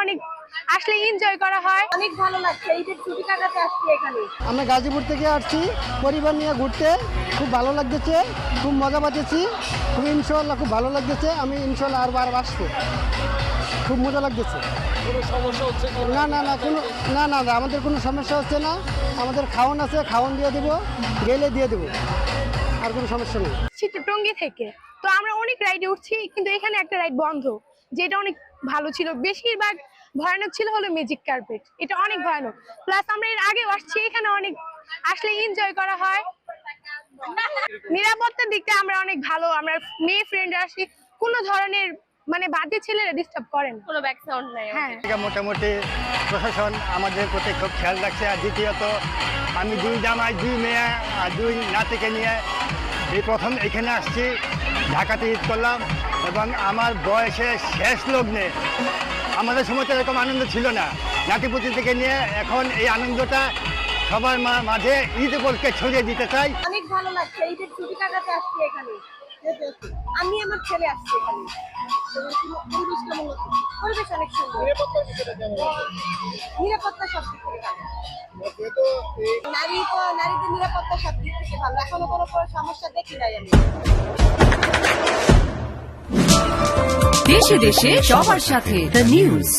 অনেক আসলে এনজয় করা হয়, অনেক ভালো লাগছে। ঈদের ছুটি কাটাতে আসছি এখানে। আমরা গাজীপুর থেকে আসছি পরিবার নিয়ে ঘুরতে, খুব ভালো লাগতেছে, খুব মজা পাচ্ছি, খুব ইনশাআল্লাহ খুব ভালো লাগতেছে। আমি ইনশাআল্লাহ আর বার আসবো, খুব মজা লাগতেছে। না না না কোনো না না না আমাদের কোনো সমস্যা হচ্ছে না। আমাদের খাওয়ান আছে, খাওয়ান দিয়ে দেবো, গেলে দিয়ে দেবো, আর কোনো সমস্যা নেই। টঙ্গী থেকে। তো আমরা অনেক রাইডে উঠছি, কিন্তু এখানে একটা রাইড বন্ধ, যেটা অনেক ভালো ছিল। বেশিরভাগ ভয়ানক ছিল হলো ম্যাজিক কার্পেট, এটা অনেক ভয়ানক। প্লাস আমরা এর আগেও আসছি, এখানে অনেক আসলে এনজয় করা হয়। নিরাপত্তার দিকটা আমরা অনেক ভালো, আমরা মেয়ে ফ্রেন্ড আসি, কোনো ধরনের মানে বাজে ছেলেরা ডিস্টার্ব করেন, কোনো ব্যাক সাউন্ড নাই। হ্যাঁ মোটামুটি প্রশাসন আমাদের প্রতি খুব খেয়াল রাখছে। আর দ্বিতীয়ত আমি দুই জামাই, দুই মেয়ে আর দুই নাতিকে নিয়ে এই প্রথম এখানে আসছি, ঢাকাতে ঈদ করলাম। এবং আমার বয়সের শেষ লগ্নে আমাদের সময় তো এরকম আনন্দ ছিল না। নাতিপুতি থেকে নিয়ে এখন এই আনন্দটা সবার মাঝে ঈদ উপলক্ষে ছড়িয়ে দিতে চাই। অনেক ভালো লাগছে। ঈদের ছুটি কাটাতে আসছি এখানে। আমি আমার ছেলে আসছি এখানে। পরিবেশ অনেক সুন্দর। নিরাপত্তা সব দিক থেকে ভালো। নারীদের নিরাপত্তা সব দিক থেকে ভালো। এখনো কোনো সমস্যা দেখি নাই আমি। দেশে দেশে সবার সাথে দ্য নিউজ।